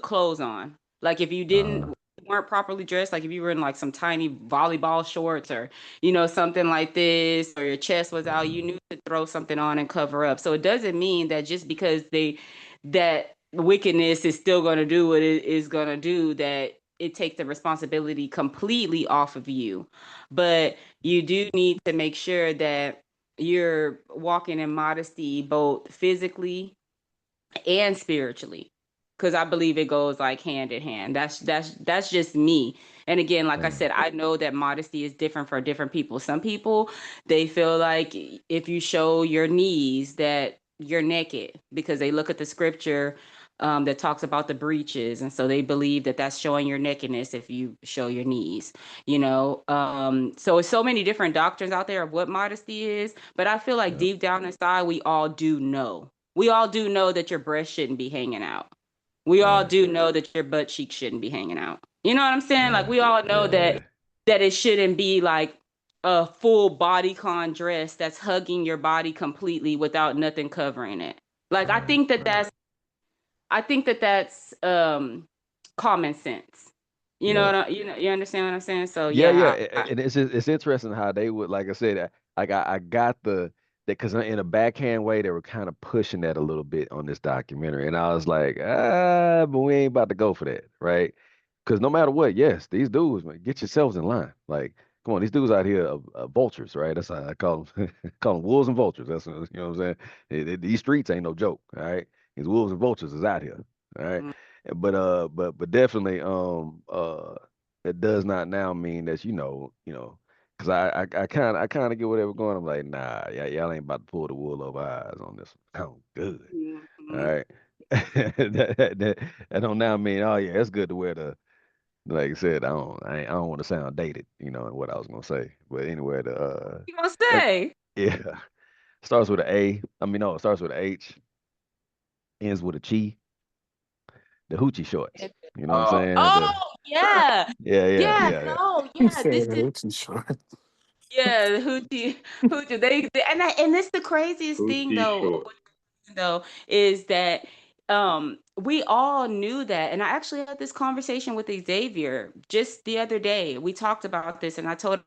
clothes on. Like if you didn't, uh, weren't properly dressed, like if you were in like some tiny volleyball shorts or, something like this, or your chest was out, you knew to throw something on and cover up. So it doesn't mean that just because that wickedness is still going to do what it is going to do, that it takes the responsibility completely off of you. But you do need to make sure that you're walking in modesty, both physically and spiritually, because I believe it goes like hand in hand. That's just me. And again, like I said, I know that modesty is different for different people. Some people, they feel like if you show your knees that you're naked, because they look at the scripture that talks about the breeches, and so they believe that that's showing your nakedness if you show your knees. So it's so many different doctrines out there of what modesty is, but I feel like deep down inside we all do know. We all do know that your breast shouldn't be hanging out. We all do know that your butt cheeks shouldn't be hanging out. You know what I'm saying? Like we all know that it shouldn't be like a full bodycon dress that's hugging your body completely without nothing covering it. Like I think that's common sense. You understand what I'm saying? So Yeah, yeah, yeah, and it's interesting how they would, like I said, like I got that because in a backhand way they were kind of pushing that a little bit on this documentary, and I was like, but we ain't about to go for that, right? Because no matter what, yes, these dudes, man, get yourselves in line. Like, come on, these dudes out here are vultures, right? That's how I call them, call them wolves and vultures. That's what I'm saying. These streets ain't no joke, all right? These wolves and vultures is out here, all right? But definitely, it does not now mean that because I kind of get where they were going. I'm like, nah, y'all ain't about to pull the wool over our eyes on this one. Oh, good. All right. That don't now mean, oh yeah, it's good to wear the, like I said, I don't want to sound dated, in what I was gonna say. But anyway, you gonna and say? yeah, starts with an A. I mean, no, it starts with an H, ends with a chi. The hoochie shorts. You know what I'm Oh, saying? Oh yeah, Yeah, yeah, yeah. yeah. No, He yeah. This said is Hoochie short. yeah. Hoochie. And this the craziest thing Gucci short. though is that we all knew that, and I actually had this conversation with Xavier just the other day. We talked about this, and I told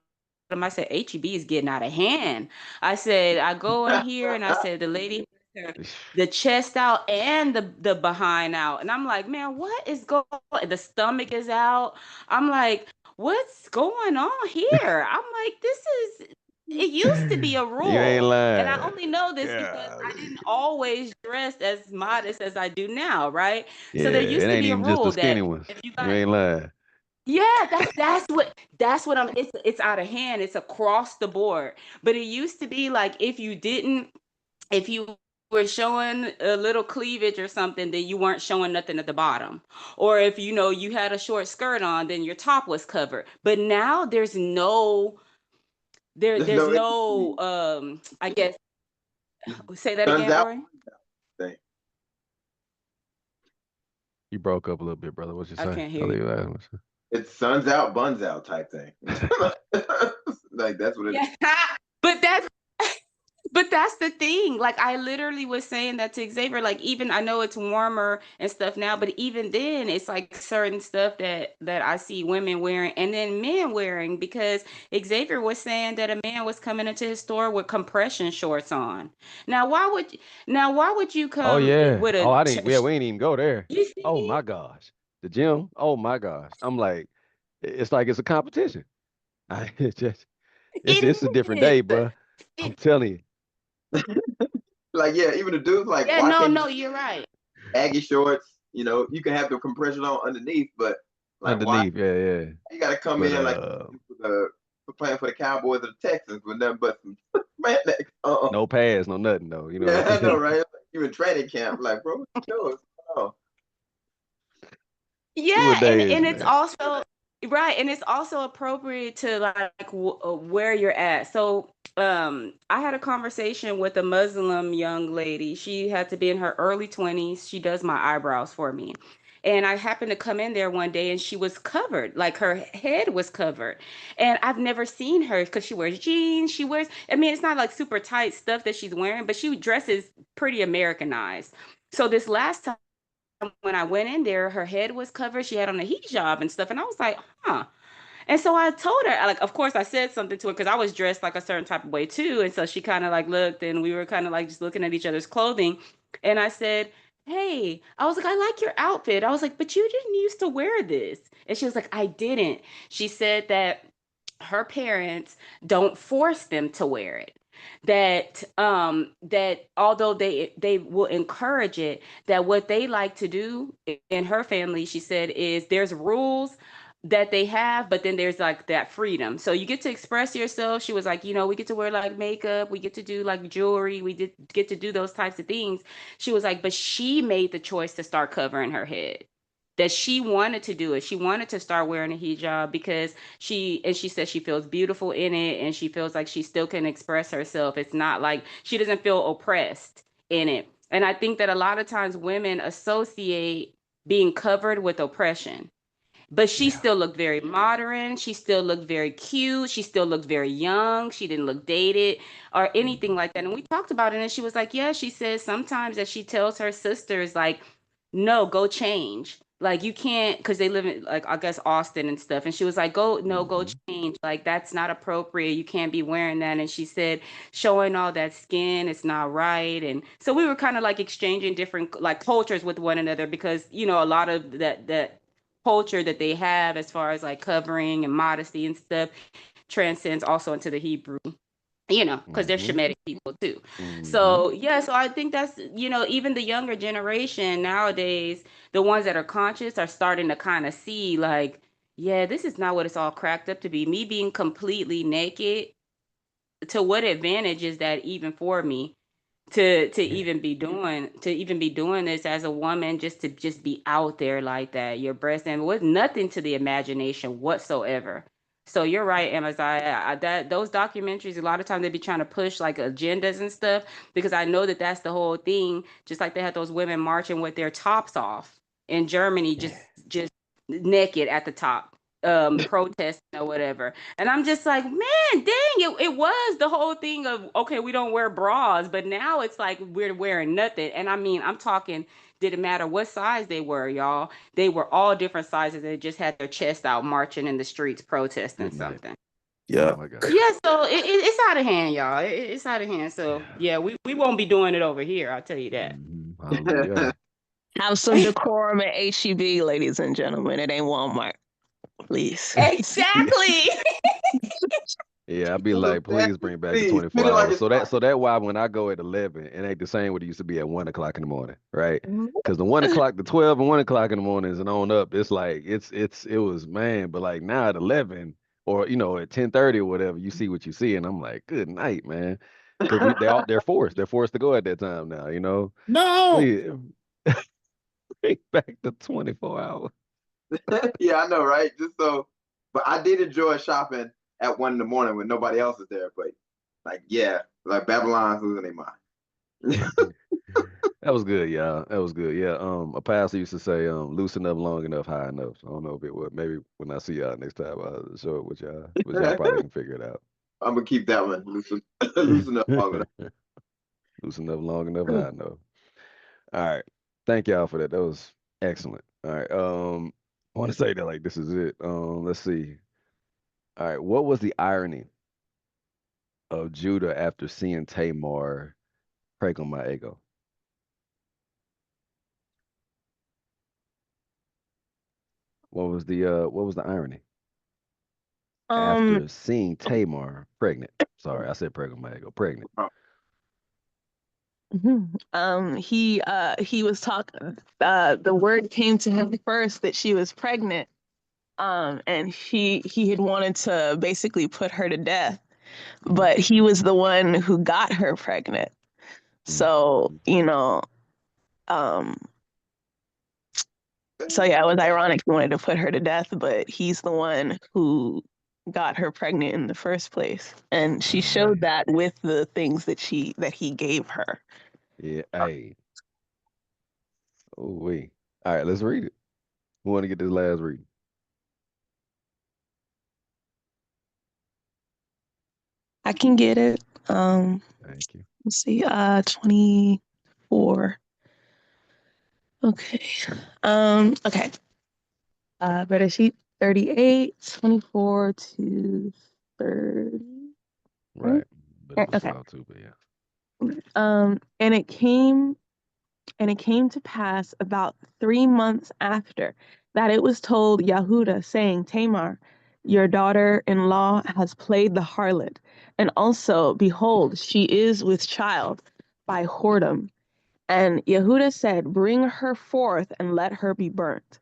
him, I said, HEB is getting out of hand. I said, I go in here and I said, the lady has her- the chest out and the behind out, and I'm like, man, what is going on? The stomach is out. I'm like, what's going on here? I'm like, this is, it used to be a You ain't rule. And I lying. only know this because I Golly. didn't always dress as modest as I do now, right? Yeah, So there it used to ain't be a even just the rule skinny that ones. if you You got, ain't lying. yeah, that's what I'm, it's out of hand. It's across the board. But it used to be like if you were showing a little cleavage or something, then you weren't showing nothing at the bottom. Or if you had a short skirt on, then your top was covered. But now there's there's no in no between. I guess, say that Sun's again, out, Ori. thing. You broke up a little bit, brother. What you I say? can't hear I'll you. leave that. It's sun's out, buns out type thing. Like that's what it is. Yeah. but that's But that's the thing. Like I literally was saying that to Xavier. Like even I know it's warmer and stuff now, but even then, it's like certain stuff that I see women wearing and then men wearing because Xavier was saying that a man was coming into his store with compression shorts on. Now why would you Oh come yeah. with Oh, a I didn't. Yeah, we ain't even go there. you Oh see? my gosh, the gym. Oh my gosh. I'm like, it's like it's a competition. It's just, it's a different It day, is. bro. I'm It, telling you. Like yeah, even the dudes like yeah, why no, can't no, you're right. baggy shorts? You can have the compression on underneath, but like why Underneath, yeah, yeah. you got to come But in like for playing for the Cowboys or the Texans with nothing but some man. no pads, no nothing though. You know Yeah, what I I'm know, saying? right? Like, you in training camp, like bro, what you doing? Oh, Two a Yeah, and day is, it's man. also right, and it's also appropriate to like where you're at. So, I had a conversation with a Muslim young lady. She had to be in her early 20s. She does my eyebrows for me. And I happened to come in there one day and she was covered, like her head was covered. And I've never seen her because she wears jeans. I mean, it's not like super tight stuff that she's wearing, but she dresses pretty Americanized. So this last time when I went in there, her head was covered. She had on a hijab and stuff. And I was like, huh. And so I told her, like, of course, I said something to her because I was dressed like a certain type of way too. And so she kind of like looked, and we were kind of like just looking at each other's clothing. And I said, hey, I was like, I like your outfit. I was like, but you didn't used to wear this. And she was like, I didn't. She said that her parents don't force them to wear it. That although they will encourage it, that what they like to do in her family, she said, is there's rules that they have, but then there's like that freedom. So you get to express yourself. She was like, we get to wear like makeup, we get to do like jewelry, we did get to do those types of things. She was like, but she made the choice to start covering her head. That she wanted to do it. She wanted to start wearing a hijab because she said she feels beautiful in it, and she feels like she still can express herself. It's not like she doesn't feel oppressed in it. And I think that a lot of times women associate being covered with oppression. But she Yeah. still looked very modern. She still looked very cute. She still looked very young. She didn't look dated or anything like that. And we talked about it, and she was like, yeah, she says sometimes that she tells her sisters, like, no, go change. Like, you can't, because they live in, like, I guess, Austin and stuff. And she was like, go, no, go Mm-hmm. change. Like, that's not appropriate. You can't be wearing that. And she said, showing all that skin, it's not right. And so we were kind of like exchanging different, like, cultures with one another because, a lot of that culture that they have as far as like covering and modesty and stuff transcends also into the Hebrew, because they're Mm-hmm. Shemitic people too. Mm-hmm. So yeah, so I think that's, even the younger generation nowadays, the ones that are conscious are starting to kind of see like, yeah, this is not what it's all cracked up to be. Me being completely naked, to what advantage is that even for me? to Yeah. even be doing this as a woman, just to just be out there like that, your breast, and with nothing to the imagination whatsoever. So you're right, Amaziah. That those documentaries, a lot of times they be trying to push like agendas and stuff, because I know that that's the whole thing. Just like they had those women marching with their tops off in Germany, Yeah. just naked at the top, protesting or whatever. And I'm just like, man, dang, it was the whole thing of, okay, we don't wear bras, but now it's like we're wearing nothing. And I mean, I'm talking, didn't matter what size they were, y'all. They were all different sizes. They just had their chest out marching in the streets protesting Good night. something. Oh Yeah. my God. Yeah, so it's out of hand, y'all. It's out of hand. So Yeah. yeah, we won't be doing it over here. I'll tell you that. Mm-hmm. Hallelujah. Have some decorum at HEB, ladies and gentlemen. It ain't Walmart, please. Exactly. Yeah, I'd be like, please bring back the Please, 24 treat it like hours. it's So that why when I go at 11, it ain't the same what it used to be at 1 o'clock in the morning, right? Because the 1 o'clock, the 12 and 1 o'clock in the mornings and on up, it's like it was, man. But like now at 11 or at 10:30 or whatever, you see what you see, and I'm like, good night, man. Because they're forced to go at that time now. No. Please bring back the 24 hours. Yeah, I know, right? Just so, but I did enjoy shopping at 1 in the morning when nobody else is there. But like, yeah, like Babylon's losing their mind. That was good, y'all. That was good. Yeah. A pastor used to say, loosen up long enough, high enough. So I don't know if it would. Maybe when I see y'all next time, I'll show it with y'all. But y'all probably can figure it out. I'm gonna keep that one loosen, loosen up long Loosen up long enough, high enough. All right. Thank y'all for that. That was excellent. All right. I want to say that like this is it. Let's see. All right. What was the irony of Judah after seeing Tamar prank on my ego? What was the irony? Um, After seeing Tamar pregnant. Sorry, I said pregnant, my ego, pregnant. he was talking. The word came to him first that she was pregnant. And he had wanted to basically put her to death, but he was the one who got her pregnant. So um, so yeah, it was ironic he wanted to put her to death, but he's the one who got her pregnant in the first place, and she Oh showed man. that with the things that he gave her. Yeah, hey. Oh wait. All right, let's read it. We want to get this last reading. I can get it. Thank you. Let's see. 24. Okay. Okay. Bereshit 38:24 to 30. Right. But it was Okay. 12 too, but yeah. And it came to pass about 3 months after that it was told Yahuda, saying, Tamar, your daughter-in-law has played the harlot, and also, behold, she is with child by whoredom. And Yehuda said, bring her forth and let her be burnt.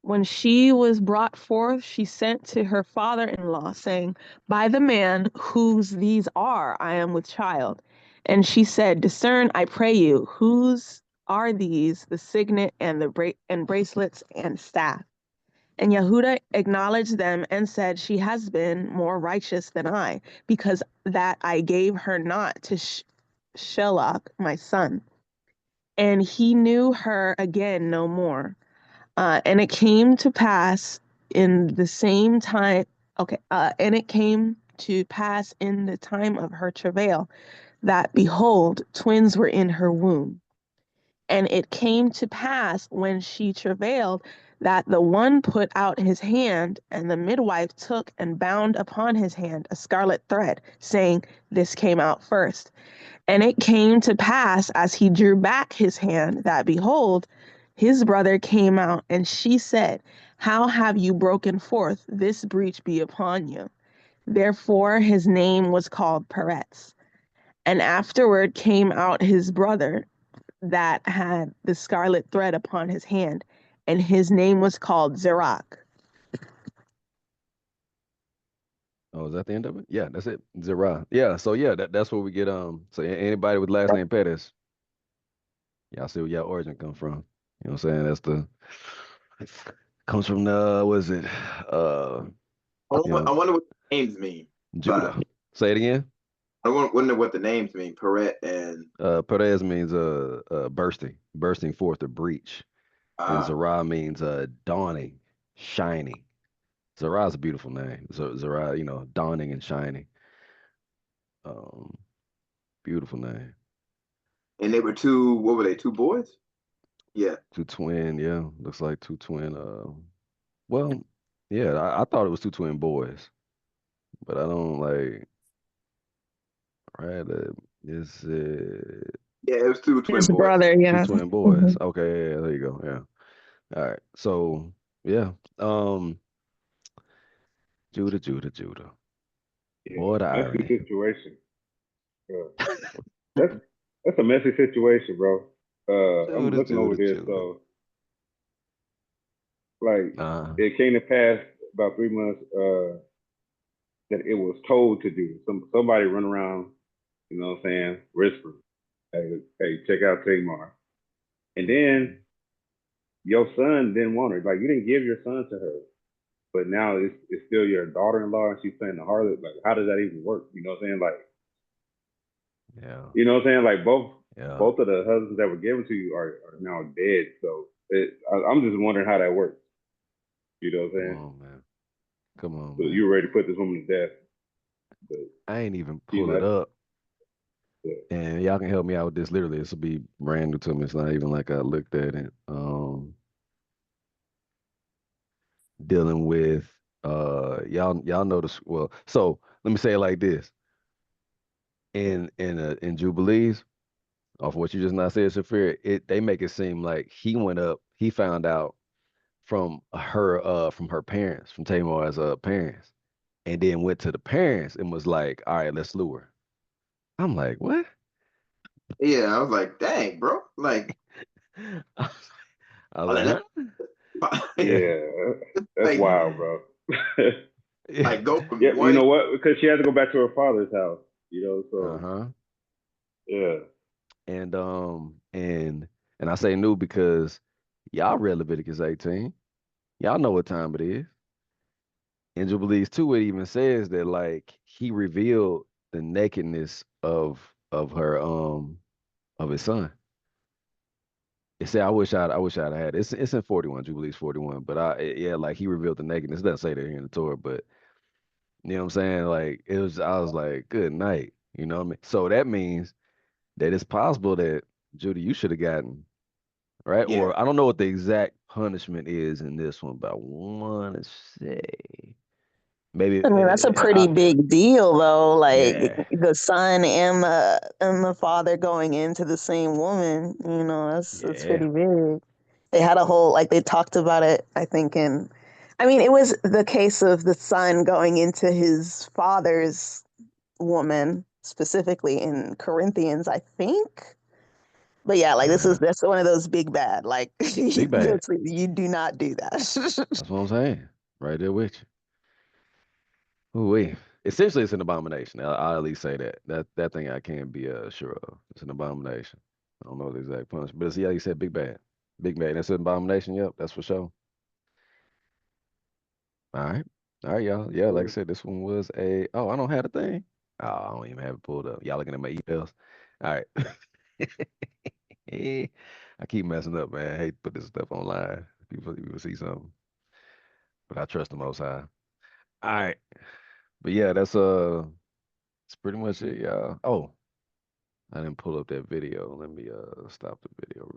When she was brought forth, she sent to her father-in-law, saying, by the man whose these are, I am with child. And she said, discern, I pray you, whose are these, the signet and the bracelets and staff? And Yehuda acknowledged them and said, she has been more righteous than I, because that I gave her not to Shelach, my son. And he knew her again no more. And it came to pass in the same time, and it came to pass in the time of her travail that, behold, twins were in her womb. And it came to pass when she travailed that the one put out his hand, and the midwife took and bound upon his hand a scarlet thread, saying, this came out first. And it came to pass as he drew back his hand that, behold, his brother came out, and she said, how have you broken forth? This breach be upon you. Therefore his name was called Peretz. And afterward came out his brother that had the scarlet thread upon his hand, and his name was called Zerach. Oh, is that the end of it? Yeah, that's it. Zerah. Yeah, so yeah, that's where we get so anybody with last name Pettis, y'all see where y'all origin come from. You know what I'm saying? That's the comes from the what is it? You I know, wonder what the names mean. Judah. Say it again. I wonder what the names mean. Perret and Perez means bursting forth a breach. And ah. Zerah means dawning, shining. Zerah is a beautiful name. Zerah, dawning and shining. Um, Beautiful name. And they were two. What were they? Two boys? Yeah. Two twin, yeah. Looks like two twin. Well, yeah. I thought it was two twin boys, but I don't like. Right? Is it Yeah, it was two twin His boys. brother, two yeah. twin boys? Okay, yeah, there you go. Yeah. All right. So yeah. Judah, Judah, Judah. Yeah, Boy, the messy irony. situation. Uh, that's that's a messy situation, bro. I'm Judah, looking over Judah, this, Judah. so like Uh, it came to pass about 3 months that it was told to do. Somebody run around, you know what I'm saying, whispering, hey, check out Tamar. And then your son didn't want her. Like you didn't give your son to her. But now it's still your daughter-in-law and she's playing the harlot. Like, how does that even work? You know what I'm saying? Like, yeah, you know what I'm saying? Like yeah. both of the husbands that were given to you are now dead. So I'm just wondering how that works. You know what I'm Come saying? on, man. Come on, So man. you were ready to put this woman to death, but I ain't even you pull know it up. that's, And y'all can help me out with this. Literally, this will be brand new to me. It's not even like I looked at it. Dealing with y'all know this well. So let me say it like this. In Jubilees, off what you just not said, Shafir, they make it seem like he went up, he found out from her parents, from Tamar's parents, and then went to the parents and was like, all right, let's slew her. I'm like, what? Yeah, I was like, dang, bro. Like, I was like, like, huh? yeah, that's like, wild, bro. Yeah. like go from Yeah, you one. know what? Because she had to go back to her father's house. You know, so Uh-huh. yeah, And I say new because y'all read Leviticus 18. Y'all know what time it is. In Jubilees 2, it even says that like he revealed the nakedness of her of his son. It said I wish I'd had it. It's in 41, Jubilees 41. But yeah, like he revealed the nakedness. It doesn't say that here in the Torah, but you know what I'm saying? Like I was like, good night. You know what I mean? So that means that it's possible that Judy, you should have gotten right? Yeah. Or I don't know what the exact punishment is in this one, but I want to say maybe I mean, that's a pretty big deal, though. Like yeah, the son and the father going into the same woman. You know, that's yeah, pretty big. They had a whole like they talked about it. I think in, I mean, it was the case of the son going into his father's woman specifically in Corinthians, I think. But yeah, like yeah. that's one of those big bad. Like Big bad. you do not do that. That's what I'm saying. Right there with you. Ooh, wee. Essentially, it's an abomination. I'll at least say that. That thing I can't be sure of. It's an abomination. I don't know the exact punishment, but it's, yeah, you said big bad. Big bad. That's an abomination. Yep, that's for sure. All right. All right, y'all. Yeah, like I said, this one was a. Oh, I don't have a thing. Oh, I don't even have it pulled up. Y'all looking at my emails. All right. I keep messing up, man. I hate to put this stuff online. People see something, but I trust the Most High. All right. But yeah, that's pretty much it, y'all. Oh, I didn't pull up that video. Let me stop the video